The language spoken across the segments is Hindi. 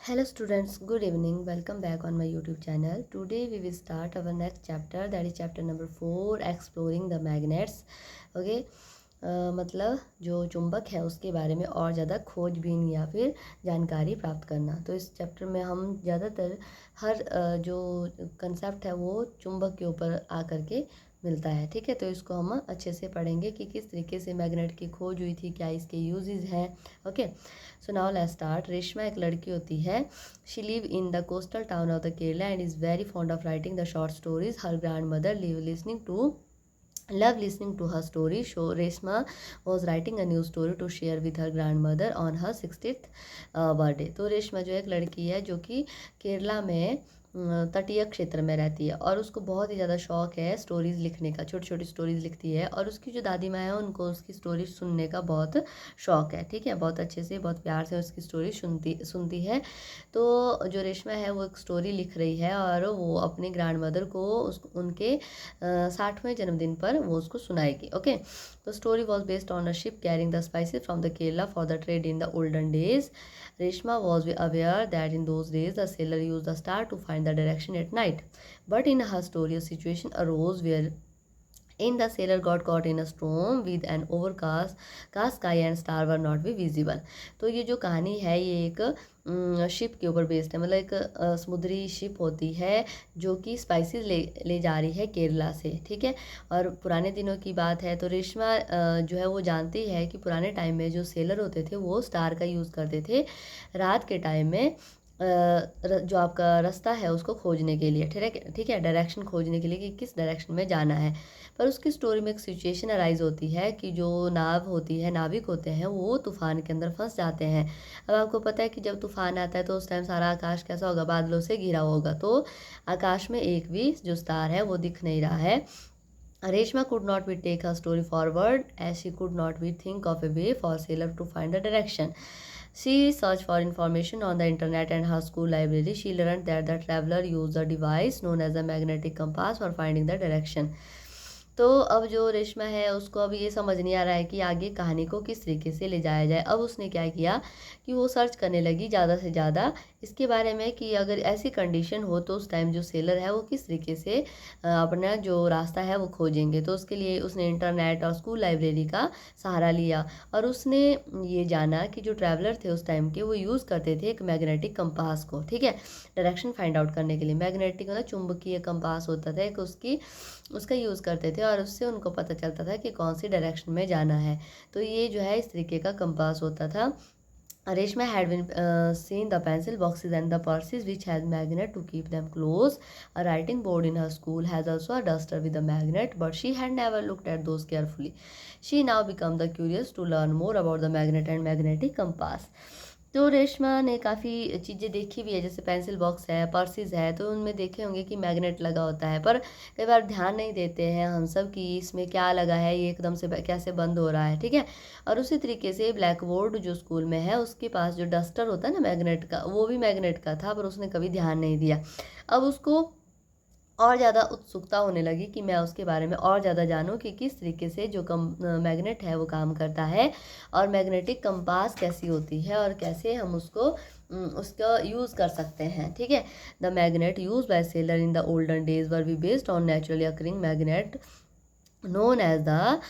Hello students, good evening. Welcome back on my YouTube channel. Today we will start our next chapter, that is chapter number 4, exploring the magnets. Okay. मतलब जो चुंबक है उसके बारे में और ज़्यादा खोजबीन या फिर जानकारी प्राप्त करना। तो इस चैप्टर में हम ज़्यादातर हर जो कंसेप्ट है वो चुंबक के ऊपर आकर के मिलता है। ठीक है, तो इसको हम अच्छे से पढ़ेंगे कि किस तरीके से मैग्नेट की खोज हुई थी, क्या इसके यूजेस हैं। Okay, so now let's start. Reshma एक लड़की होती है। She live in the coastal town of the Kerala and is very fond of writing the short stories. Her grand mother love listening to her story. So Reshma was writing a new story to share with her grandmother on her 60th birthday. तो रेशमा जो एक लड़की है जो कि केरला में तटीय क्षेत्र में रहती है और उसको बहुत ही ज़्यादा शौक है स्टोरीज़ लिखने का। छोटी छोटी स्टोरीज़ लिखती है और उसकी जो दादी माँ है उनको उसकी स्टोरी सुनने का बहुत शौक है। ठीक है, बहुत अच्छे से बहुत प्यार से उसकी स्टोरी सुनती है। तो जो रेशमा है वो एक स्टोरी लिख रही है और वो अपनी ग्रैंड मदर को उनके 60वें जन्मदिन पर वो उसको सुनाएगी। ओके, तो story was based on a ship carrying the spices from the Kerala for the trade in the olden days. Reshma was aware that in those days the sailor used the star to find the direction at night. But in her story, a situation arose where the sailor got caught in a storm with an overcast sky and star were not be visible. तो ये जो कहानी है ये एक शिप के ऊपर बेस्ड है। मतलब एक समुद्री शिप होती है जो कि स्पाइसेस ले जा रही है केरला से। ठीक है, और पुराने दिनों की बात है। तो रेशमा जो है वो जानती है कि पुराने टाइम में जो सेलर होते थे वो स्टार का यूज़ करते थे रात के टाइम में जो आपका रास्ता है उसको खोजने के लिए। ठीक है, डायरेक्शन खोजने के लिए कि किस डायरेक्शन में जाना है। पर उसकी स्टोरी में एक सिचुएशन अराइज होती है कि जो नाव होती है, नाविक होते हैं, वो तूफान के अंदर फंस जाते हैं। अब आपको पता है कि जब तूफान आता है तो उस टाइम सारा आकाश कैसा होगा, बादलों से घिरा होगा। तो आकाश में एक भी जो स्टार है वो दिख नहीं रहा है। Reshma could not be take her story forward as she could not be think of a way for sailor to find the direction. She searched for information on the internet and her school library. She learned that the traveler used a device known as a magnetic compass for finding the direction. तो अब जो रेशमा है उसको अब ये समझ नहीं आ रहा है कि आगे कहानी को किस तरीके से ले जाया जाए। अब उसने क्या किया कि वो सर्च करने लगी ज़्यादा से ज़्यादा इसके बारे में कि अगर ऐसी कंडीशन हो तो उस टाइम जो सेलर है वो किस तरीके से अपना जो रास्ता है वो खोजेंगे। तो उसके लिए उसने इंटरनेट और स्कूल लाइब्रेरी का सहारा लिया और उसने ये जाना कि जो ट्रैवलर थे उस टाइम के वो यूज़ करते थे एक मैग्नेटिक कंपास को। ठीक है, डायरेक्शन फाइंड आउट करने के लिए मैग्नेटिक मतलब चुंबकीय कंपास होता था एक, उसका यूज़ करते थे और उससे उनको पता चलता था कि कौन सी डायरेक्शन में जाना है। तो ये जो है इस तरीके का कंपास होता था। Reshma had been seen the pencil boxes and the purses which had magnet to keep them close. A writing board in her school has also a duster with a magnet, but she had never looked at those carefully. She now became the curious to learn more about the magnet and magnetic compass. तो रेशमा ने काफ़ी चीज़ें देखी भी है, जैसे पेंसिल बॉक्स है, पर्सेस है, तो उनमें देखे होंगे कि मैग्नेट लगा होता है। पर कई बार ध्यान नहीं देते हैं हम सब कि इसमें क्या लगा है, ये एकदम से कैसे बंद हो रहा है। ठीक है, और उसी तरीके से ब्लैक बोर्ड जो स्कूल में है उसके पास जो डस्टर होता है ना मैग्नेट का, वो भी मैग्नेट का था, पर उसने कभी ध्यान नहीं दिया। अब उसको और ज़्यादा उत्सुकता होने लगी कि मैं उसके बारे में और ज़्यादा जानूं कि किस तरीके से जो मैग्नेट है वो काम करता है और मैग्नेटिक कंपास कैसी होती है और कैसे हम उसका यूज़ कर सकते हैं। ठीक है, the magnet use by seller in the olden days were be based on naturally occurring magnet known as the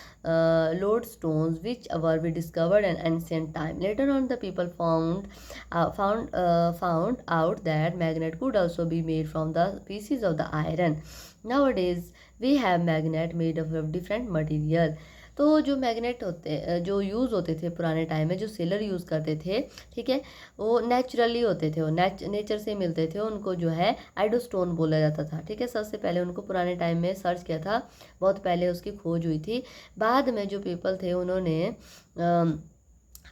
lodestones, which were be discovered in ancient time. Later on, the people found out that magnet could also be made from the pieces of the iron. Nowadays, we have magnet made of different material. तो जो मैग्नेट जो यूज़ होते थे पुराने टाइम में, जो सेलर यूज़ करते थे, ठीक है, वो नेचुरली होते थे, वो नेचर से मिलते थे। उनको जो है आइडोस्टोन बोला जाता था। ठीक है, सबसे पहले उनको पुराने टाइम में सर्च किया था, बहुत पहले उसकी खोज हुई थी। बाद में जो पीपल थे उन्होंने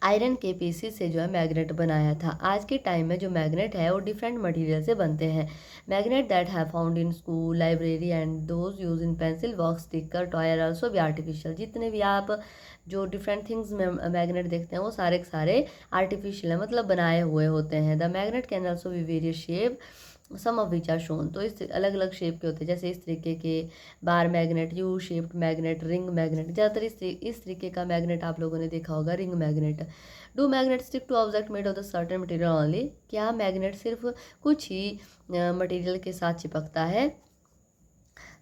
आयरन के पीसीस से जो है मैग्नेट बनाया था। आज के टाइम में जो मैग्नेट है वो डिफरेंट मटेरियल से बनते हैं। Magnet that have found in school library and those use in pencil box sticker toy are also भी आर्टिफिशियल। जितने भी आप जो डिफरेंट थिंग्स में मैग्नेट देखते हैं वो सारे के सारे आर्टिफिशियल है, मतलब बनाए हुए होते हैं। The magnet can also be various shape some of which are shown. तो इस अलग अलग शेप के होते हैं, जैसे इस तरीके के bar magnet, U shaped magnet, ring magnet. ज़्यादातर इस तरीके का मैग्नेट आप लोगों ने देखा होगा, ring magnet. Do magnet stick to object made of the certain material only. क्या मैग्नेट सिर्फ कुछ ही मटेरियल के साथ चिपकता है?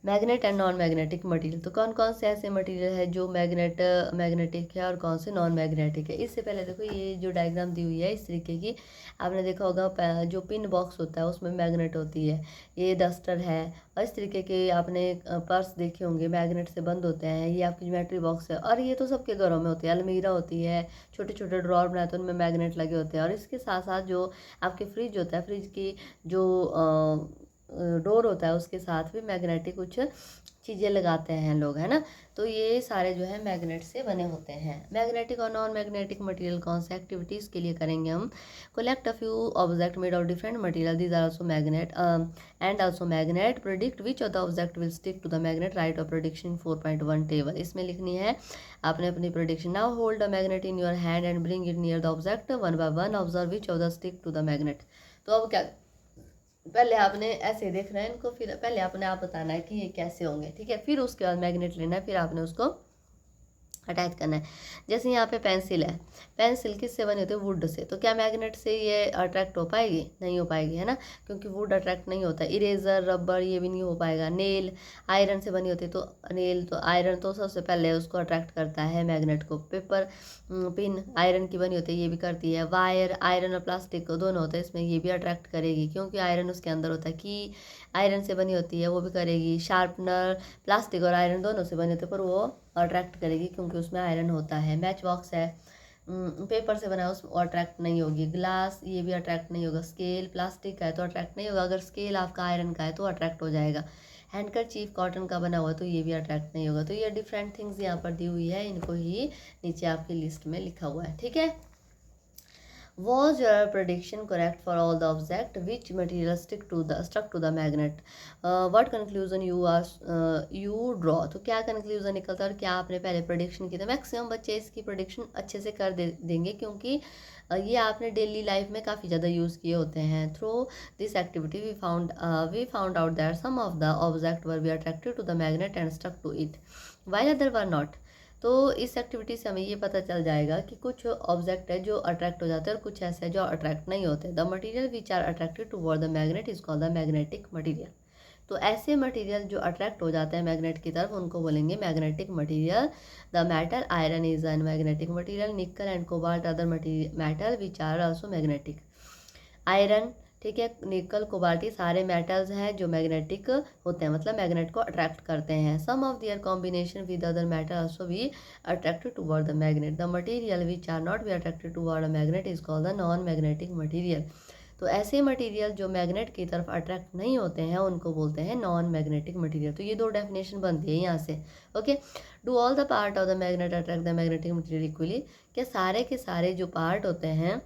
Magnet and non magnetic material. तो कौन कौन से ऐसे मटेरियल है जो मैग्नेटिक है और कौन से नॉन मैग्नेटिक है? इससे पहले देखो ये जो डायग्राम दी हुई है इस तरीके की, आपने देखा होगा जो पिन बॉक्स होता है उसमें मैग्नेट होती है, ये डस्टर है, और इस तरीके के आपने पर्स देखे होंगे मैग्नेट से बंद होते हैं, ये आपकी ज्योमेट्री बॉक्स है, और ये तो सबके घरों में होती है, अलमीरा होती है, छोटे छोटे ड्रॉर बनाए तो उनमें मैग्नेट लगे होते हैं। और इसके साथ साथ जो आपके फ्रिज होता है, फ्रिज की जो डोर होता है उसके साथ भी मैग्नेटिक कुछ चीज़ें लगाते हैं लोग, है ना। तो ये सारे जो है मैग्नेट से बने होते हैं। मैग्नेटिक और नॉन मैग्नेटिक मटेरियल कौन से एक्टिविटीज़ के लिए करेंगे हम? Collect a few object made of different material, these are also magnet and also magnet. Predict which of the object will stick to the magnet, write of prediction 4.1 table. इसमें लिखनी है आपने अपनी prediction. Now hold a magnet in your hand and bring it near the object one by one, observe which of the stick to the magnet. तो अब क्या, पहले आपने ऐसे देखना है इनको, फिर पहले आपने आप बताना है कि ये कैसे होंगे, ठीक है। फिर उसके बाद मैग्नेट लेना है, फिर आपने उसको अटैच करना है। जैसे यहाँ पे पेंसिल है, पेंसिल किससे बनी होती है? Would say. तो क्या मैग्नेट से ये अट्रैक्ट हो पाएगी? नहीं हो पाएगी, है ना, क्योंकि वुड अट्रैक्ट नहीं होता। इरेजर, रबर, ये भी नहीं हो पाएगा। नेल आयरन से बनी होती है, तो नेल तो आयरन तो सबसे पहले उसको अट्रैक्ट करता है मैग्नेट को। पेपर पिन आयरन की बनी होती है, ये भी करती है। वायर आयरन और प्लास्टिक दोनों होते हैं इसमें, ये भी अट्रैक्ट करेगी क्योंकि आयरन उसके अंदर होता है। की आयरन से बनी होती है, वो भी करेगी। शार्पनर प्लास्टिक और आयरन दोनों से बने होते हैं, पर वो अट्रैक्ट करेगी क्योंकि उसमें आयरन होता है। मैच बॉक्स है, पेपर से बना है, उस अट्रैक्ट नहीं होगी। ग्लास, ये भी अट्रैक्ट नहीं होगा। स्केल प्लास्टिक का है तो अट्रैक्ट नहीं होगा, अगर स्केल आपका आयरन का है तो अट्रैक्ट हो जाएगा। हैंडकरचीफ कॉटन का बना हुआ है तो ये भी अट्रैक्ट नहीं होगा। तो ये डिफरेंट थिंग्स यहाँ पर दी हुई है, इनको ही नीचे आपकी लिस्ट में लिखा हुआ है, ठीक है। Was your prediction correct for all the object? Which material stuck to the magnet? What conclusion you draw? तो क्या conclusion निकलता है और क्या आपने पहले prediction की? तो मैक्सिमम बच्चे इसकी prediction अच्छे से कर देंगे क्योंकि ये आपने डेली लाइफ में काफ़ी ज़्यादा यूज़ किए होते हैं। Through this activity we found out that some of the object were be attracted to the magnet and stuck to it while other were not. तो इस एक्टिविटी से हमें ये पता चल जाएगा कि कुछ ऑब्जेक्ट है जो अट्रैक्ट हो जाते हैं और कुछ ऐसे है जो अट्रैक्ट नहीं होते। The material which are attracted toward the magnet is called the magnetic material. तो ऐसे मटेरियल जो अट्रैक्ट हो जाते हैं मैग्नेट की तरफ उनको बोलेंगे magnetic material. The metal iron is an magnetic material, nickel and cobalt other metal which are also magnetic. Iron, ठीक है, निकल, कोबाल्ट, सारे मेटल्स हैं जो मैग्नेटिक होते हैं, मतलब मैग्नेट को अट्रैक्ट करते हैं। Some of their combination with other metal also be attracted toward the magnet. The material which are not be attracted toward a magnet is called the non magnetic material. तो ऐसे मटेरियल जो मैग्नेट की तरफ अट्रैक्ट नहीं होते हैं उनको बोलते हैं नॉन मैग्नेटिक मटेरियल। तो ये दो डेफिनेशन बनती है यहाँ से, okay. Do all the part of the magnet attract the magnetic material equally? क्या सारे के सारे जो पार्ट होते हैं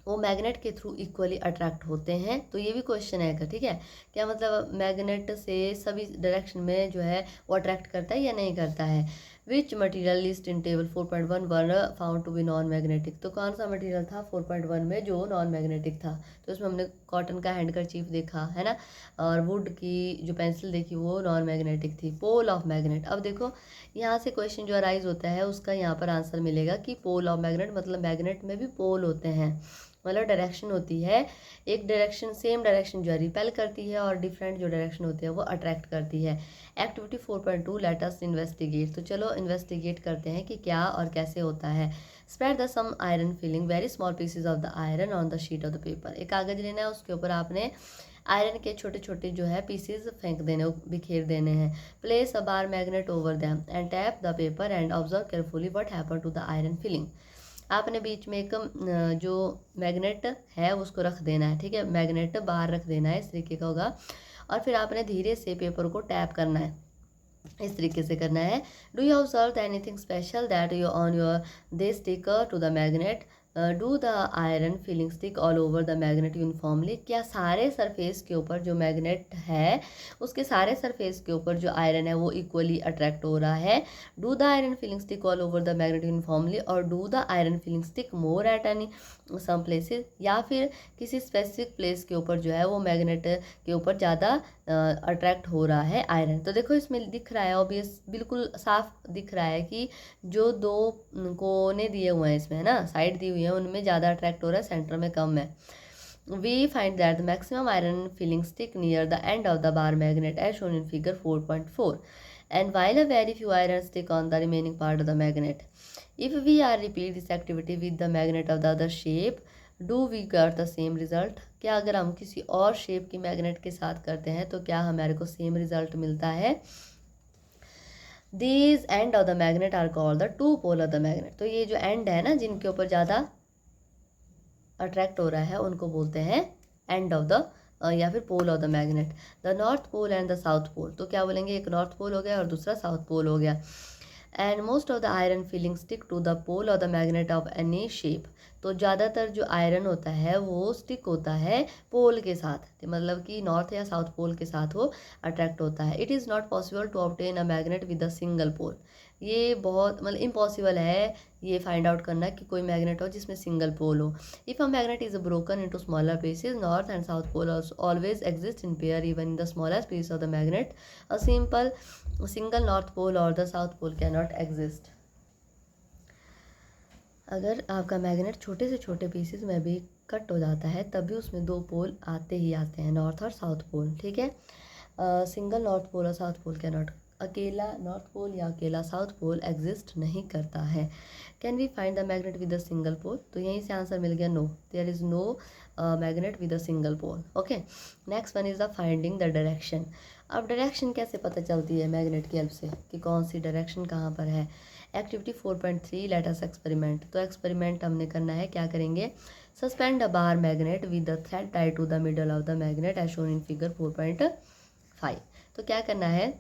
वो मैग्नेट के थ्रू इक्वली अट्रैक्ट होते हैं? तो ये भी क्वेश्चन है, ठीक है। क्या मतलब मैग्नेट से सभी डायरेक्शन में जो है वो अट्रैक्ट करता है या नहीं करता है? Which material list in table 4.1 were found to be non magnetic? तो कौन सा मटेरियल था 4.1 में जो नॉन मैग्नेटिक था? तो इसमें हमने कॉटन का हैंडकरचीफ देखा, है ना, और वुड की जो पेंसिल देखी वो नॉन मैग्नेटिक थी। पोल ऑफ मैग्नेट, अब देखो यहाँ से क्वेश्चन जो अराइज होता है उसका यहाँ पर आंसर मिलेगा कि पोल ऑफ मैग्नेट मतलब मैग्नेट में भी पोल होते हैं, मतलब डायरेक्शन होती है। एक डायरेक्शन, सेम डायरेक्शन जो है रिपेल करती है और डिफरेंट जो डायरेक्शन होती है वो अट्रैक्ट करती है। Activity 4.2 let us investigate. तो चलो इन्वेस्टिगेट करते हैं कि क्या और कैसे होता है। Spread the some iron filing very small pieces of the iron on the sheet of the paper. एक कागज लेना है, उसके ऊपर आपने आयरन के छोटे छोटे जो है पीसेज फेंक देने, बिखेर देने हैं। Place a bar magnet over them and tap the paper and observe carefully what happen to the iron filing. आपने बीच में एक जो मैग्नेट है उसको रख देना है, ठीक है, मैग्नेट बाहर रख देना है, इस तरीके का होगा। और फिर आपने धीरे से पेपर को टैप करना है, इस तरीके से करना है। Do you observe anything special that you on your they stick to the magnet? Do the iron feeling stick all over the magnet uniformly, क्या सारे सरफेस के ऊपर जो मैग्नेट है उसके सारे सरफेस के ऊपर जो आयरन है वो इक्वली अट्रैक्ट हो रहा है। Do the iron feeling stick all over the magnet uniformly, और do the iron feeling stick more at any some places, या फिर किसी स्पेसिफिक प्लेस के ऊपर जो है वो मैग्नेट के ऊपर ज़्यादा अट्रैक्ट हो रहा है आयरन। तो देखो इसमें दिख रहा है, ऑब्वियस बिल्कुल साफ दिख रहा है कि जो दो कोने दिए हुए हैं इसमें, है ना, साइड दी हुई है, उनमें ज़्यादा अट्रैक्ट हो रहा है, सेंटर में कम है। We find that the maximum iron filling stick near the end of the bar magnet as shown in figure 4.4, and while a very few iron stick on the remaining part of the magnet. If we are repeat this activity with the magnet of the other shape, do we get the same result? क्या अगर हम किसी और शेप की मैग्नेट के साथ करते हैं तो क्या हमारे को सेम रिजल्ट मिलता है? These end of the magnet are called the two pole of the magnet. तो ये जो एंड है ना जिनके ऊपर ज़्यादा अट्रैक्ट हो रहा है उनको बोलते हैं एंड ऑफ द या फिर pole of the magnet. The north pole and the south pole, तो क्या बोलेंगे, एक नॉर्थ पोल हो गया और दूसरा साउथ पोल हो गया। And most of the iron feeling stick to the pole of the magnet of any shape, तो ज़्यादातर जो आयरन होता है वो स्टिक होता है पोल के साथ, तो मतलब कि नॉर्थ या साउथ पोल के साथ वो अट्रैक्ट होता है। It is not possible to obtain a magnet with a single pole, ये बहुत मतलब इम्पॉसिबल है ये फाइंड आउट करना कि कोई मैग्नेट हो जिसमें सिंगल पोल हो। If a magnet is broken into smaller pieces, north and south pole always exist in pair even in the smallest piece of the magnet, a simple single north pole और the south pole can not exist. अगर आपका मैग्नेट छोटे से छोटे पीसेस में भी कट हो जाता है तब भी उसमें दो पोल आते ही आते हैं, नॉर्थ और साउथ पोल, ठीक है। सिंगल नॉर्थ पोल और साउथ पोल कैन नॉट, अकेला नॉर्थ पोल या अकेला साउथ पोल एग्जिस्ट नहीं करता है। Can we find the magnet with a single pole, तो यहीं से आंसर मिल गया, no, there is no magnet with a single pole. Okay, next one is the finding the direction. अब डायरेक्शन कैसे पता चलती है मैग्नेट की हेल्प से कि कौन सी डायरेक्शन कहाँ पर है। एक्टिविटी 4.3 लेट अस एक्सपेरिमेंट, तो एक्सपेरिमेंट हमने करना है, क्या करेंगे, suspend a bar magnet with the thread tied to the middle of the magnet as shown in figure 4.5। तो क्या करना है,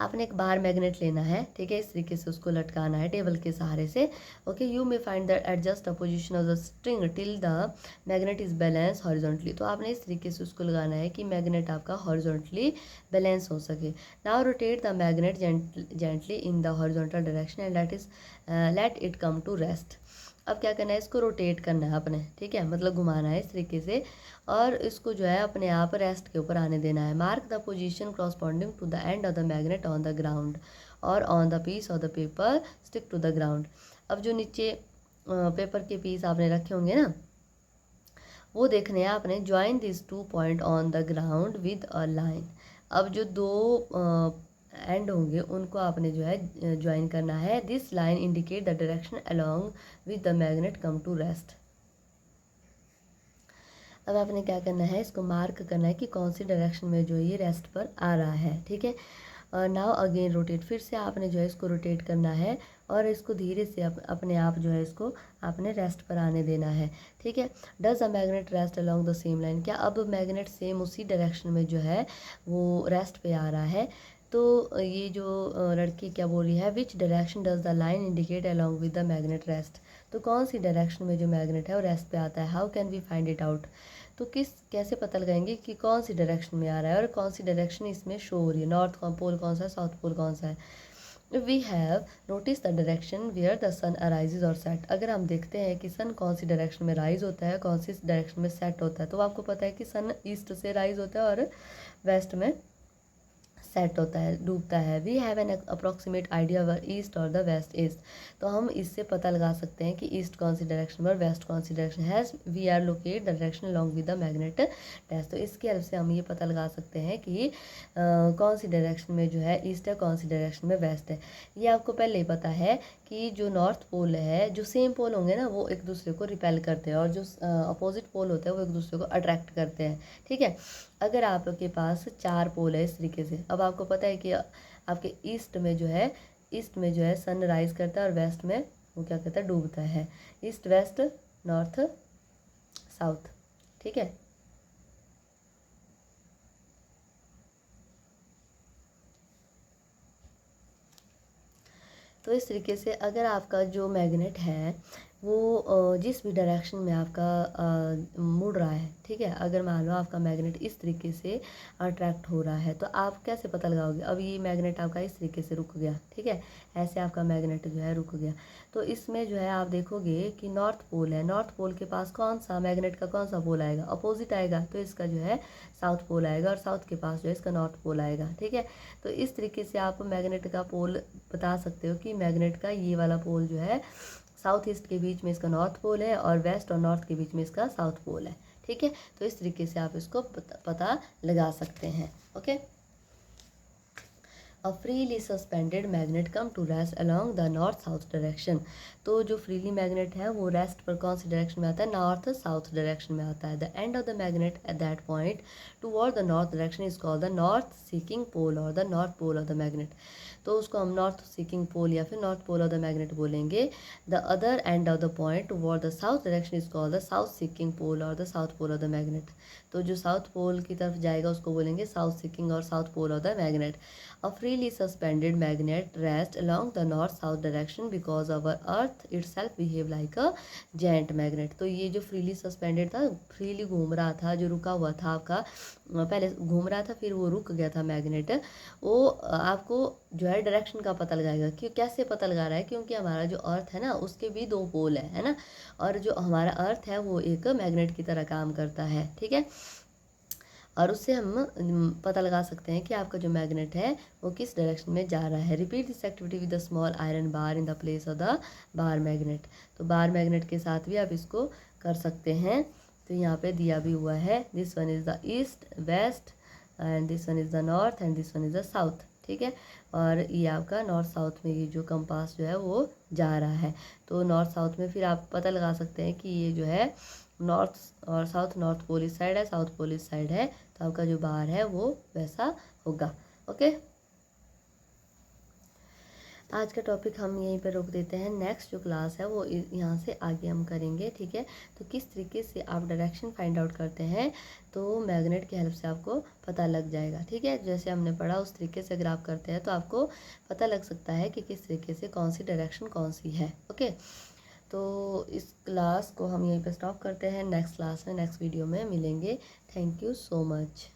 आपने एक बार मैग्नेट लेना है, ठीक है, इस तरीके से उसको लटकाना है टेबल के सहारे से। Okay, you may find that adjust the position of the string till the magnet is balance horizontally, तो आपने इस तरीके से उसको लगाना है कि मैग्नेट आपका हॉरिजॉन्टली बैलेंस हो सके। Now rotate the magnet gently in the horizontal direction and let it come to rest. अब क्या करना है, इसको रोटेट करना है अपने, ठीक है, मतलब घुमाना है इस तरीके से, और इसको जो है अपने आप रेस्ट के ऊपर आने देना है। Mark the position corresponding to the end of the magnet on the ground और on the piece of the paper stick to the ground. अब जो नीचे पेपर के पीस आपने रखे होंगे ना वो देखने हैं आपने। Join this two point on the ground with a line, अब जो दो एंड होंगे उनको आपने जो है ज्वाइन करना है। This line indicate the direction along with the magnet come to rest. अब आपने क्या करना है, इसको मार्क करना है कि कौन सी डायरेक्शन में जो ये रेस्ट पर आ रहा है, ठीक है। नाउ अगेन रोटेट, फिर से आपने जो है इसको रोटेट करना है और इसको धीरे से अपने आप जो है इसको आपने रेस्ट पर आने देना है, ठीक है। Does a magnet rest along the same line, क्या अब मैग्नेट सेम उसी डायरेक्शन में जो है वो रेस्ट पे आ रहा है। तो ये जो लड़की क्या बोल रही है, which direction does the line indicate along with the magnet rest, तो कौन सी डायरेक्शन में जो मैग्नेट है वो रेस्ट पे आता है। How can we find it out, तो कैसे पता लगाएंगे कि कौन सी डायरेक्शन में आ रहा है और कौन सी डायरेक्शन इसमें शो हो रही है, नॉर्थ पोल कौन सा है, साउथ पोल कौन सा है। We have notice the direction where the sun arises और सेट, अगर हम देखते हैं कि सन कौन सी डायरेक्शन में राइज होता है, कौन सी डायरेक्शन में सेट होता है, तो आपको पता है कि सन ईस्ट से राइज होता है और वेस्ट में सेट होता है, डूबता है। We have an approximate idea where east और द वेस्ट इज, तो हम इससे पता लगा सकते हैं कि ईस्ट कौन सी डायरेक्शन में और वेस्ट कौन सी direction has we are locate the direction along with the magnet test, तो इसकी हेल्प से हम ये पता लगा सकते हैं कि कौन सी डायरेक्शन में जो है ईस्ट है, कौन सी डायरेक्शन में वेस्ट है। ये आपको पहले ही पता है कि जो नॉर्थ पोल है, जो सेम पोल होंगे ना वो एक दूसरे को रिपेल करते हैं और जो अपोजिट पोल होते हैं वो एक दूसरे को अट्रैक्ट करते हैं, ठीक है। अगर आपके पास 4 पोल है इस तरीके से, अब आपको पता है कि आपके ईस्ट में जो है सन राइज करता है और वेस्ट में वो क्या कहता है, डूबता है। ईस्ट वेस्ट नॉर्थ साउथ, ठीक है। तो इस तरीके से अगर आपका जो मैग्नेट है वो जिस भी डायरेक्शन में आपका मुड़ रहा है, ठीक है। अगर मान लो आपका मैग्नेट इस तरीके से अट्रैक्ट हो रहा है तो आप कैसे पता लगाओगे? अब ये मैग्नेट आपका इस तरीके से रुक गया, ठीक है, ऐसे आपका मैग्नेट जो है रुक गया, तो इसमें जो है आप देखोगे कि नॉर्थ पोल है, नॉर्थ पोल के पास कौन सा मैग्नेट का कौन सा पोल आएगा? अपोजिट आएगा, तो इसका जो है साउथ पोल आएगा, और साउथ के पास जो है इसका नॉर्थ पोल आएगा, ठीक है। तो इस तरीके से आप मैग्नेट का पोल बता सकते हो कि मैग्नेट का ये वाला पोल जो है साउथ ईस्ट के बीच में इसका नॉर्थ पोल है, और वेस्ट और नॉर्थ के बीच में इसका साउथ पोल है, ठीक है। तो इस तरीके से आप इसको पता लगा सकते हैं, okay. A freely suspended magnet come to rest along the north south direction. तो जो फ्रीली मैग्नेट है वो रेस्ट पर कौन सी डायरेक्शन में आता है? नॉर्थ साउथ डायरेक्शन में आता है। The end of the magnet at that point toward the north direction is called the north seeking pole और the north pole of the magnet. तो उसको हम नॉर्थ सीकिंग पोल या फिर north pole of the magnet बोलेंगे। The other end of the point toward the south direction is called the south seeking pole और the south pole of the magnet. तो जो साउथ पोल की तरफ जाएगा उसको बोलेंगे साउथ सीकिंग और south pole of the magnet. A freely suspended magnet rests along the north-south direction because our Earth itself behave like a giant magnet। तो ये जो freely suspended था, freely घूम रहा था, जो रुका हुआ था आपका, पहले घूम रहा था फिर वो रुक गया था मैग्नेट, वो आपको जो है डायरेक्शन का पता लगाएगा। क्यों, कैसे पता लगा रहा है? क्योंकि हमारा जो अर्थ है ना उसके भी दो पोल है ना, और जो हमारा अर्थ है वो एक मैग्नेट की तरह काम करता है, ठीक है। और उससे हम पता लगा सकते हैं कि आपका जो मैग्नेट है वो किस डायरेक्शन में जा रहा है। Repeat this activity with the small iron bar in the place of the bar magnet. तो बार मैग्नेट के साथ भी आप इसको कर सकते हैं। तो यहाँ पे दिया भी हुआ है, this one is the east west and this one is the north and this one is the south, ठीक है। और ये आपका नॉर्थ साउथ में ये जो कंपास जो है वो जा रहा है। तो नॉर्थ साउथ में फिर आप पता लगा सकते हैं कि ये जो है नॉर्थ और साउथ, नॉर्थ पोल इस साइड है, साउथ पोल इस साइड है, तो आपका जो बार है वो वैसा होगा, ओके। आज का टॉपिक हम यहीं पर रोक देते हैं। नेक्स्ट जो क्लास है वो यहाँ से आगे हम करेंगे, ठीक है। तो किस तरीके से आप डायरेक्शन फाइंड आउट करते हैं तो मैग्नेट की हेल्प से आपको पता लग जाएगा, ठीक है। जैसे हमने पढ़ा उस तरीके से अगर आप करते हैं तो आपको पता लग सकता है कि किस तरीके से कौन सी डायरेक्शन कौन सी है, ओके। तो इस क्लास को हम यहीं पर स्टॉप करते हैं। नेक्स्ट क्लास में नेक्स्ट वीडियो में मिलेंगे। Thank you so much.